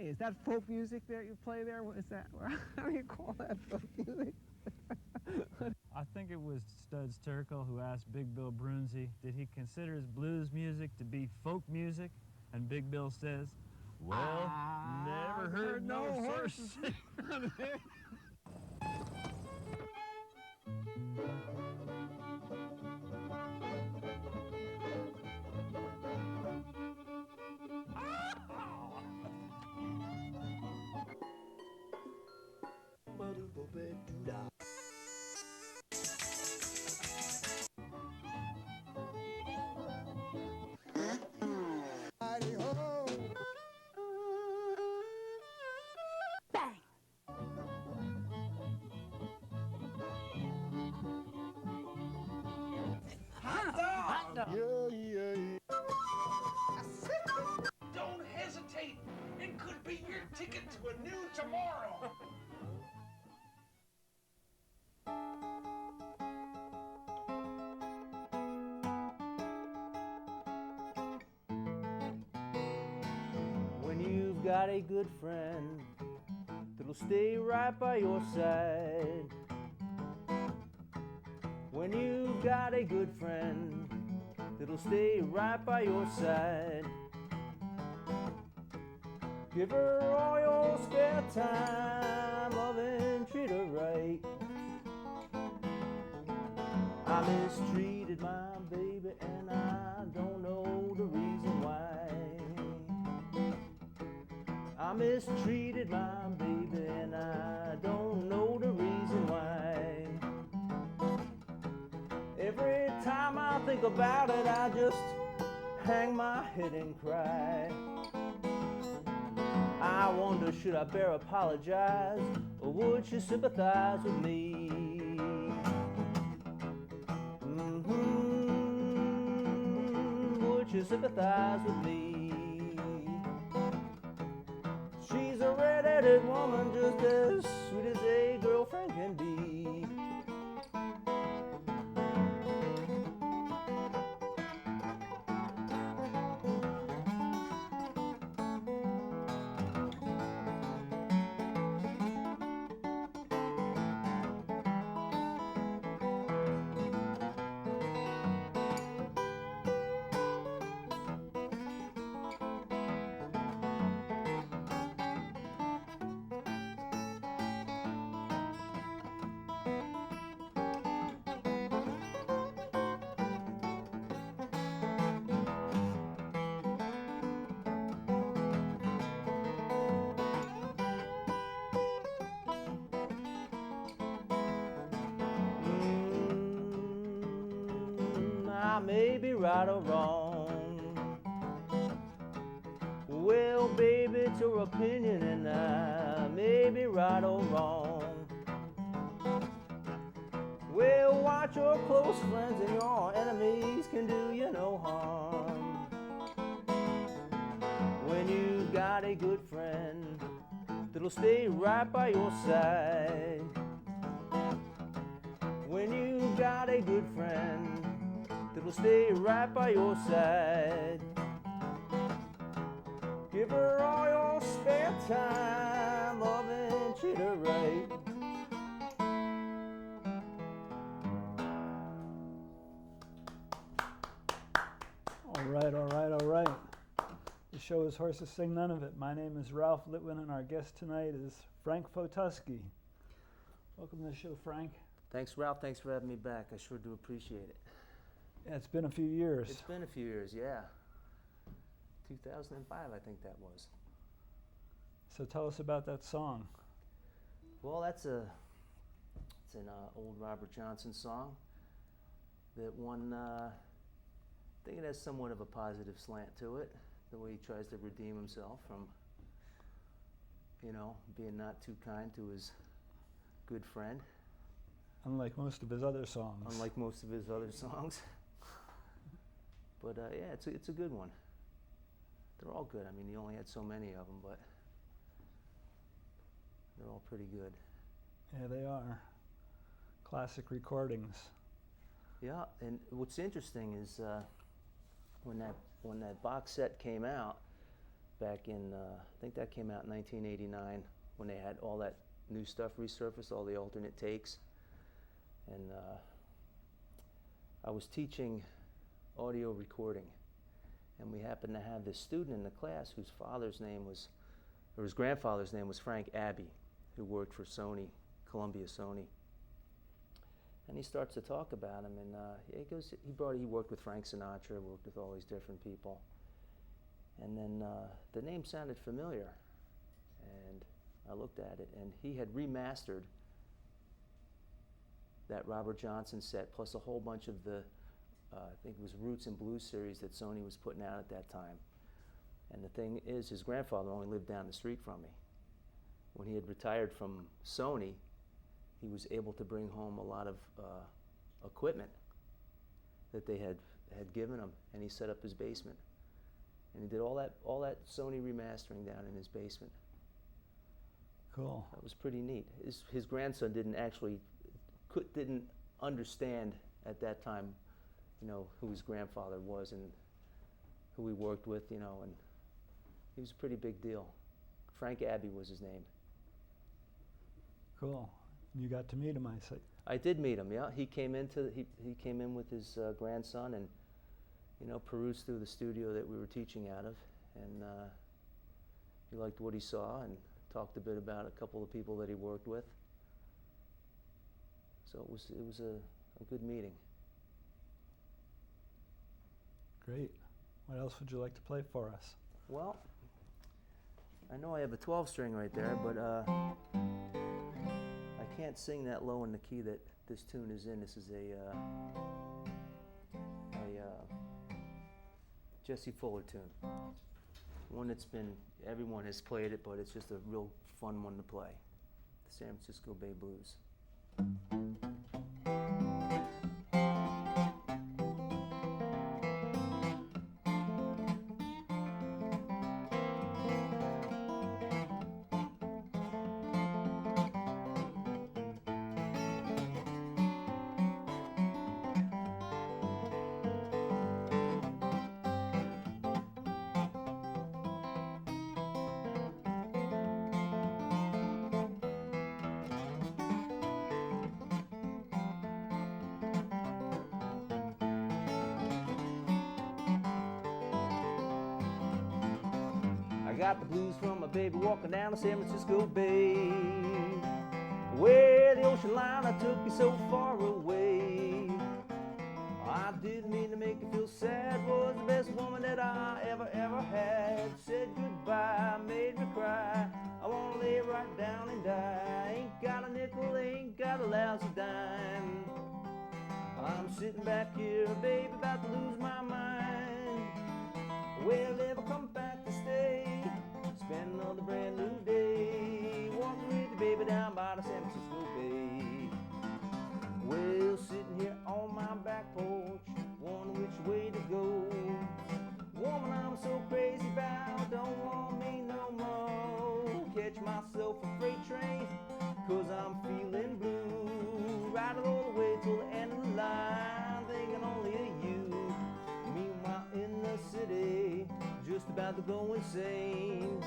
Hey, is that folk music that you play there? What is that? How do you call that folk music? I think it was Studs Terkel who asked Big Bill Brunzi, did he consider his blues music to be folk music? And Big Bill says, well, never heard no horse sing. Don't hesitate. It could be your ticket to a new tomorrow. When you've got a good friend that'll stay right by your side. When you've got a good friend that'll stay right by your side. Give her all your spare time, love and treat her right. I mistreated my baby and I don't know the reason why. I mistreated my baby and I don't know the reason why. Every time I think about it, I just hang my head and cry. I wonder, should I better apologize, or would she sympathize with me? Would she sympathize with me? She's a red-headed woman, just as sweet as a girlfriend can be. I may be right or wrong. Well, baby, it's your opinion, and I may be right or wrong. Well, watch your close friends and your enemies can do you no harm. When you've got a good friend that'll stay right by your side. When you've got a good friend that'll stay right by your side. Give her all your spare time, love and treat her right. All right. The show is Horses Sing None of It. My name is Ralph Litwin, and our guest tonight is Frank Fotusky. Welcome to the show, Frank. Thanks, Ralph. Thanks for having me back. I sure do appreciate it. Yeah, it's been a few years. It's been a few years, yeah. 2005, I think that was. So tell us about that song. Well, it's an old Robert Johnson song that won. I think it has somewhat of a positive slant to it, the way he tries to redeem himself from, being not too kind to his good friend. Unlike most of his other songs. But yeah, it's a good one. They're all good. I mean, he only had so many of them, but they're all pretty good. Yeah, they are. Classic recordings. Yeah, and what's interesting is when that box set came out, back in, I think that came out in 1989 when they had all that new stuff resurfaced, all the alternate takes. And I was teaching audio recording, and we happened to have this student in the class whose father's name was, or his grandfather's name was Frank Abbey, who worked for Sony, Columbia Sony. And he starts to talk about him, and he worked with Frank Sinatra, worked with all these different people. And then the name sounded familiar, and I looked at it, and he had remastered that Robert Johnson set, plus a whole bunch of the, I think it was Roots and Blues series that Sony was putting out at that time. And the thing is, his grandfather only lived down the street from me. When he had retired from Sony, he was able to bring home a lot of equipment that they had given him, and he set up his basement. And he did all that Sony remastering down in his basement. Cool. That was pretty neat. His grandson didn't understand at that time, you know, who his grandfather was and who he worked with, you know, and he was a pretty big deal. Frank Abbey was his name. Cool. You got to meet him, I see. I did meet him. Yeah, he came in with his grandson, and you know, perused through the studio that we were teaching out of, and he liked what he saw and talked a bit about a couple of people that he worked with. So it was a good meeting. Great. What else would you like to play for us? Well, I know I have a 12 string right there, but I can't sing that low in the key that this tune is in. This is a Jesse Fuller tune. One that's everyone has played it, but it's just a real fun one to play. The San Francisco Bay Blues. Got the blues from my baby walking down the San Francisco Bay, where the ocean liner took me so far away. I didn't mean to make you feel sad, was the best woman that I ever had. Said goodbye, made me cry, I wanna lay right down and die. Ain't got a nickel, ain't got a lousy dime. I'm sitting back here, baby, about to lose my mind. Well, never come back to stay, spend another brand new day, walking with the baby down by the San Francisco Bay. Well, sitting here on my back porch, wondering which way to go. Woman I'm so crazy about, don't want me no more. Catch myself a freight train, cause I'm feeling blue. Ride it all the way till the end of the line, thinking only of you. Meanwhile in the city, just about to go insane.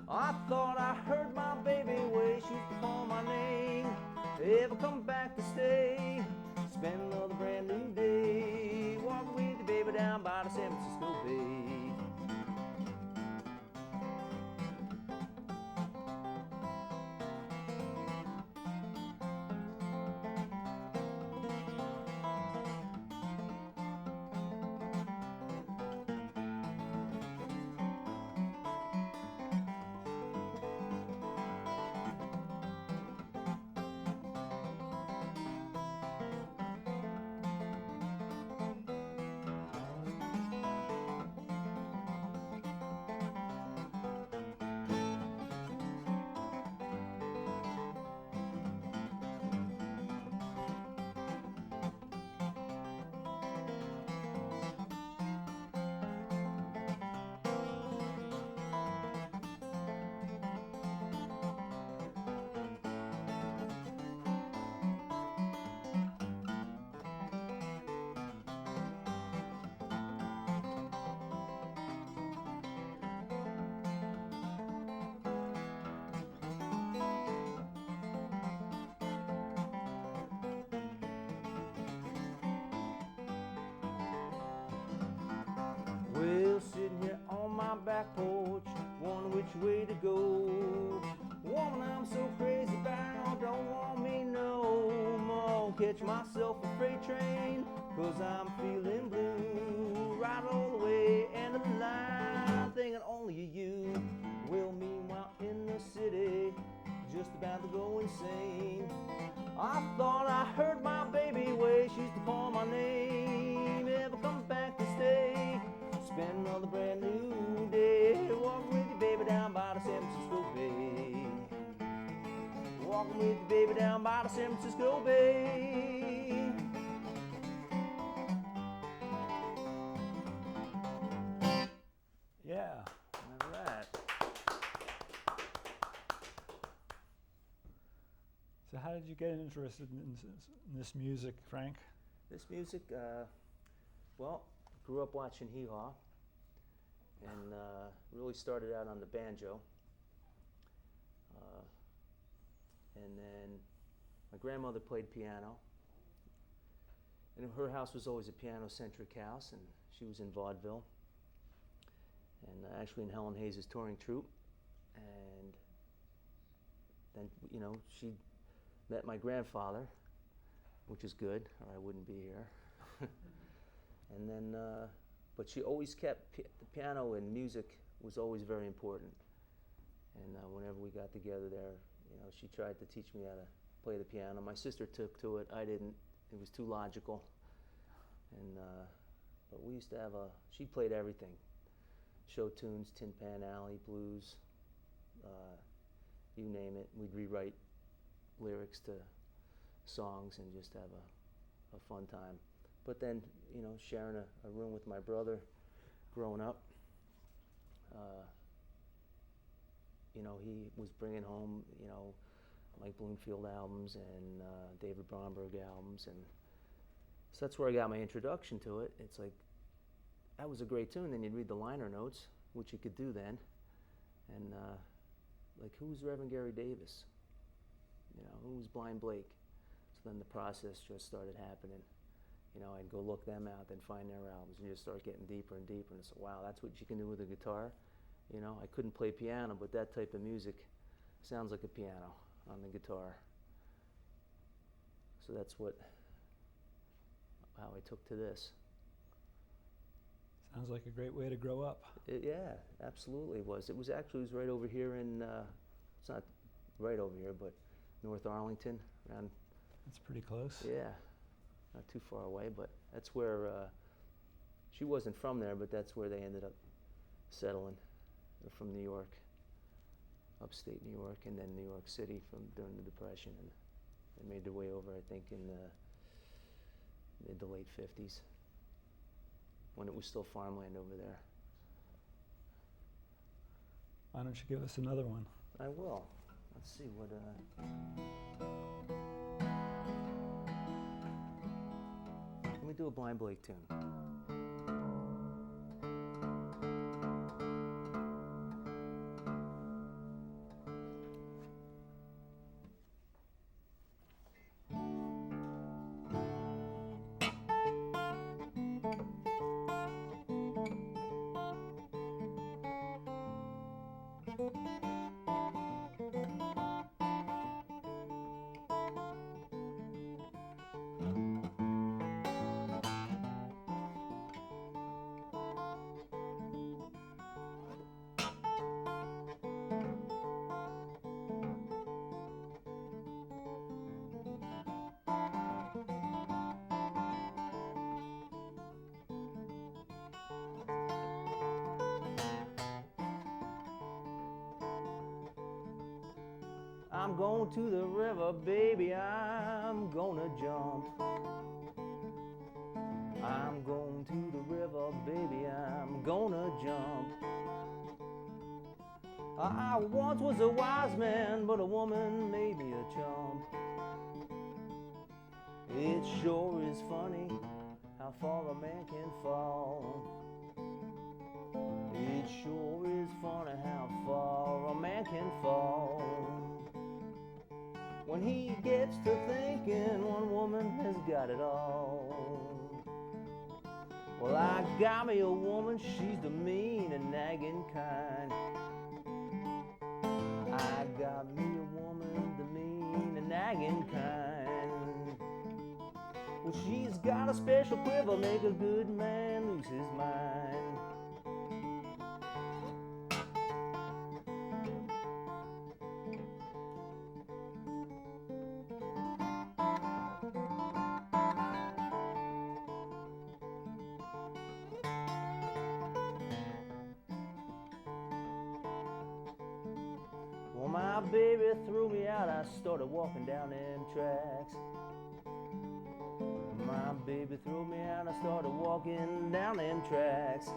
I thought I heard my baby way, she used to call my name. Ever come back to stay, spend another brand new day, walk with the baby down by the San Francisco Bay. catch myself a freight train, 'cause I'm feeling blue. Ride all the way end of the line, thinking only you. Well, meanwhile in the city, just about to go insane. I thought I heard my baby way, she used to call my name. Ever come back to stay, spend another brand new day. Walking with you, baby, down by the San Francisco Bay. Walking with you, baby, down by the San Francisco Bay. Yeah. All right. So how did you get interested in this music, Frank? This music, well, grew up watching Hee Haw, and really started out on the banjo. And then my grandmother played piano, and her house was always a piano-centric house, and she was in vaudeville, and actually in Helen Hayes' touring troupe. And then, you know, she met my grandfather, which is good, or I wouldn't be here. And then, but she always kept the piano, and music was always very important. And whenever we got together there, you know, she tried to teach me how to play the piano. My sister took to it. I didn't. It was too logical. And but we used to have she played everything. Show tunes, Tin Pan Alley, blues, you name it. We'd rewrite lyrics to songs and just have a fun time. But then, you know, sharing a room with my brother growing up, you know, he was bringing home, you know, Mike Bloomfield albums and David Bromberg albums, and so that's where I got my introduction to it. It's like, that was a great tune. Then you'd read the liner notes, which you could do then, and like, who's Reverend Gary Davis? You know, who's Blind Blake? So then the process just started happening. You know, I'd go look them out, then find their albums, and just start getting deeper and deeper. And it's, wow, that's what you can do with a guitar. You know, I couldn't play piano, but that type of music sounds like a piano on the guitar. So that's how I took to this. Sounds like a great way to grow up. Yeah, absolutely it was. It was right over here in, it's not right over here, but North Arlington, around. That's pretty close. Yeah, not too far away, but that's where, she wasn't from there, but that's where they ended up settling. They're from New York, upstate New York, and then New York City during the Depression, and they made their way over, I think, in the mid to late 50s, when it was still farmland over there. Why don't you give us another one? I will. Let's see what, let me do a Blind Blake tune. I'm going to the river, baby, I'm gonna jump. I'm going to the river, baby, I'm gonna jump. I once was a wise man, but a woman made me a chump. It sure is funny how far a man can fall. It sure is funny how far a man can fall. When he gets to thinking one woman has got it all. Well, I got me a woman, she's the mean and nagging kind. I got me a woman, the mean and nagging kind. Well, she's got a special quiver, make a good man lose his mind. Well, my baby threw me out, I started walking down them tracks. My baby threw me out, I started walking down them tracks.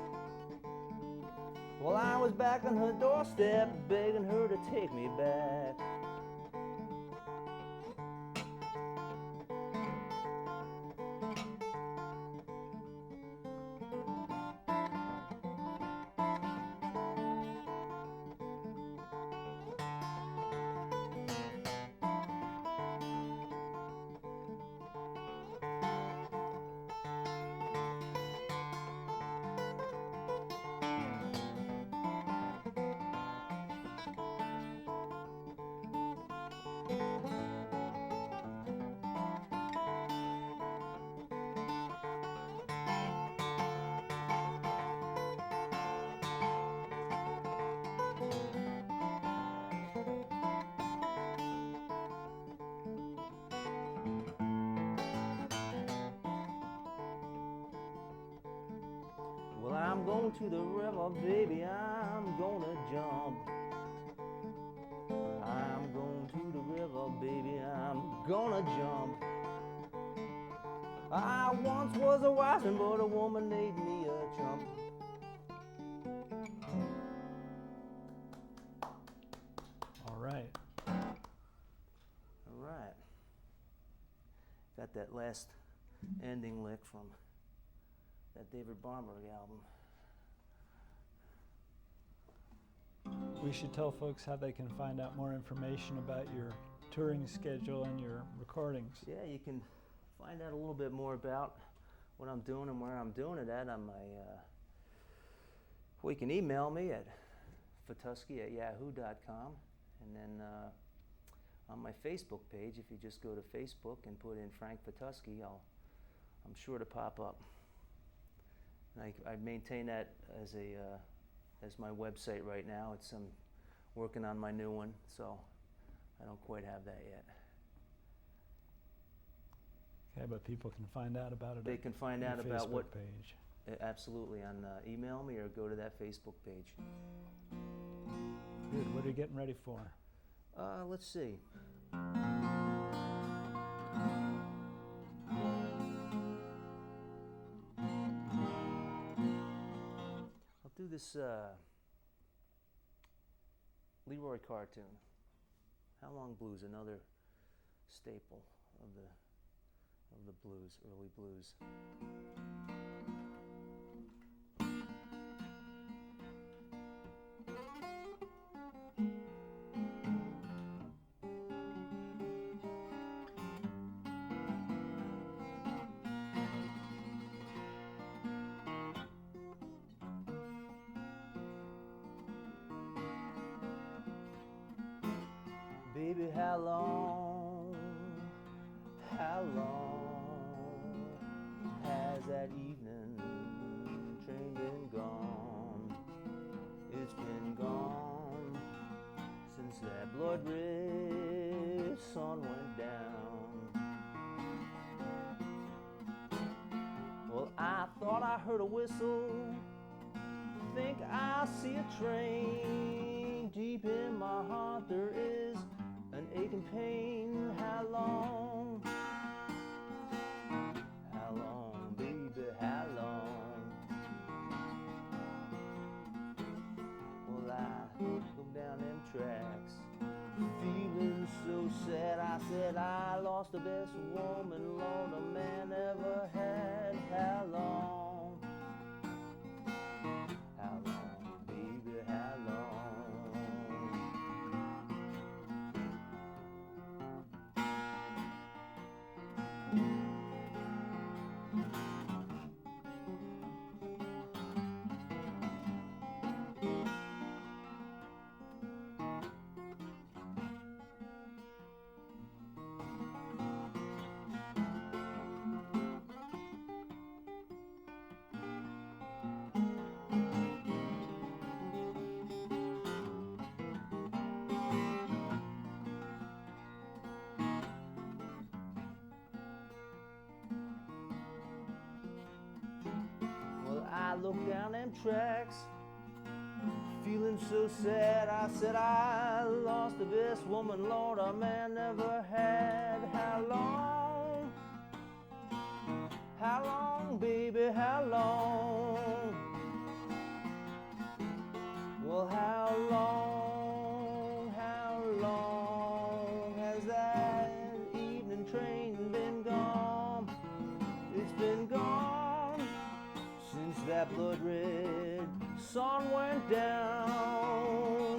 Well, I was back on her doorstep, begging her to take me back. Well, I'm going to the river, baby, I'm gonna jump. I'm going to the river, baby, I'm gonna jump. I once was a wise man, but a woman made me a chump. All right. All right. Got that last ending lick from that David Barnberg album. We should tell folks how they can find out more information about your touring schedule and your recordings. Yeah, you can find out a little bit more about what I'm doing and where I'm doing it at on my, well, you can email me at fotusky@yahoo.com, and then on my Facebook page, if you just go to Facebook and put in Frank Fotusky, I'm sure to pop up. And I maintain that as my website right now. I'm working on my new one, so I don't quite have that yet. Okay, but people can find out about it. They can find out your about Facebook what page. Absolutely, on email me or go to that Facebook page. Good. What are you getting ready for? Let's see. I'll do this Leroy cartoon. How Long Blues, another staple of the blues, early blues. Baby, how long has that evening train been gone? It's been gone since that blood-red sun went down. Well, I thought I heard a whistle, think I see a train. Deep in my heart there is an aching pain. How long, baby, how long? Well, I come down them tracks, feeling so sad. I said I lost the best woman, Lord, a man ever had. How long, baby, how long? looked down them tracks, feeling so sad. I said I lost the best woman, Lord, a man never had. How long, baby, how long? Well, how long has that evening train been gone? It's been gone since that blood red sun went down.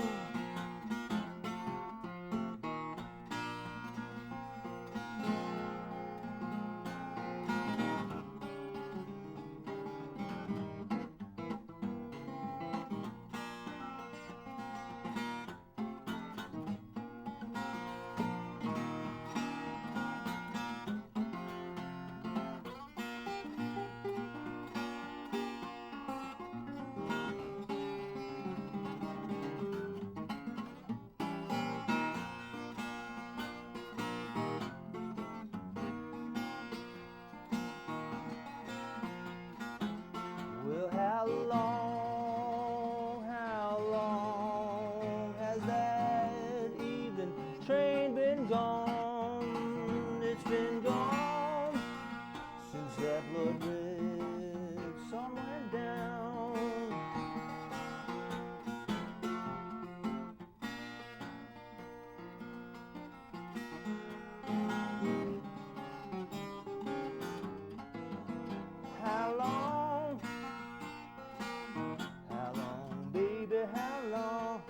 Well, how long has that evening train been gone? It's been gone since that blood red sun went down. How long, baby, how long?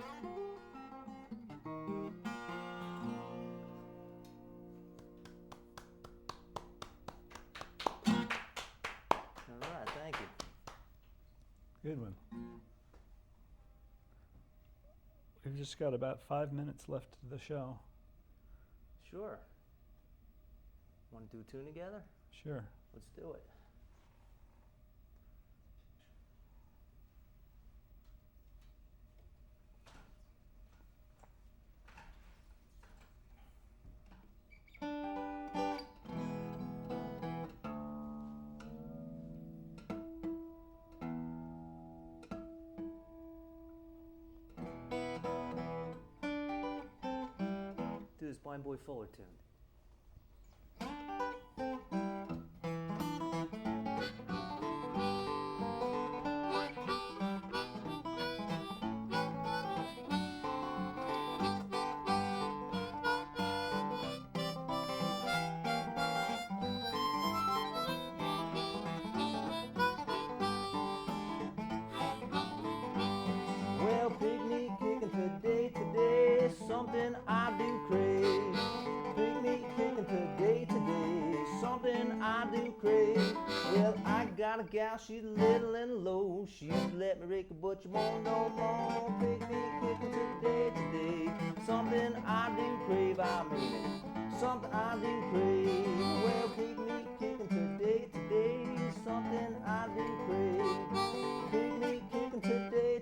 All right, thank you. Good one. We've just got about 5 minutes left of the show. Sure. Want to do a tune together? Sure. Let's do it. Do this Blind Boy Fuller tune. Well, picnic kicking today, something I do crave. Picnic kicking today, something I do crave. Well, I got a gal, she's little and low. She used to let me rake her, but you won't no more. Picnic kicking today, something I do crave. I mean it, something I do crave. Well, picnic kicking today, something I do crave. Picnic kicking today,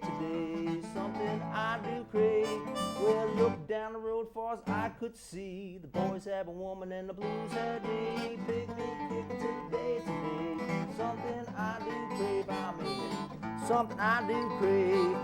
something I do crave. Well, look down the road far as I could see. The boys have a woman and the blues had me. Picnic kicking today, something I do crave. I mean it, something I do crave.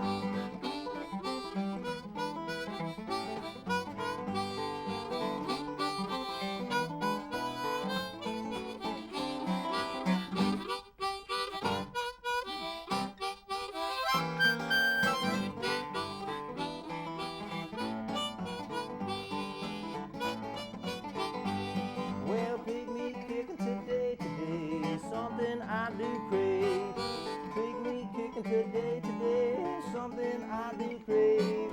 Well, picnic kicking today, something I do crave. Picnic kicking today, something I do crave.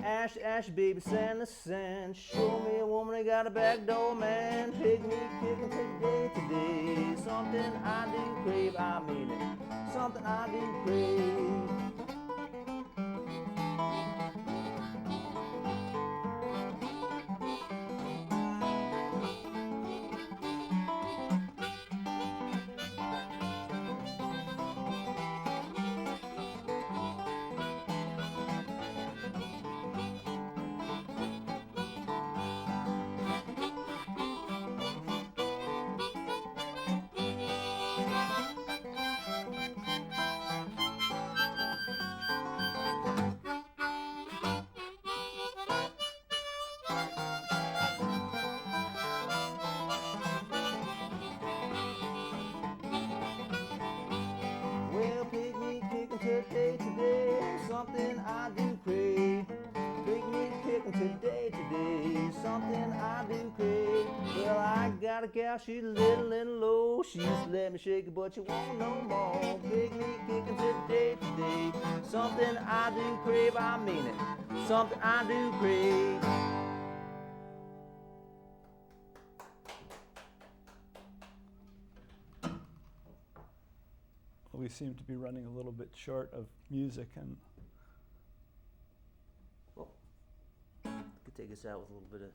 Ash, ash, baby, sand the sand. Show me a woman that got a back door, man. Picnic kicking today, something I do crave. I mean it, something I do crave. got a gal, she's little and low. She used to let me shake it, but she won't no more. Big meat kicking today, today. Something I do crave, I mean it. Something I do crave. We seem to be running a little bit short of music, and Well, could take us out with a little bit of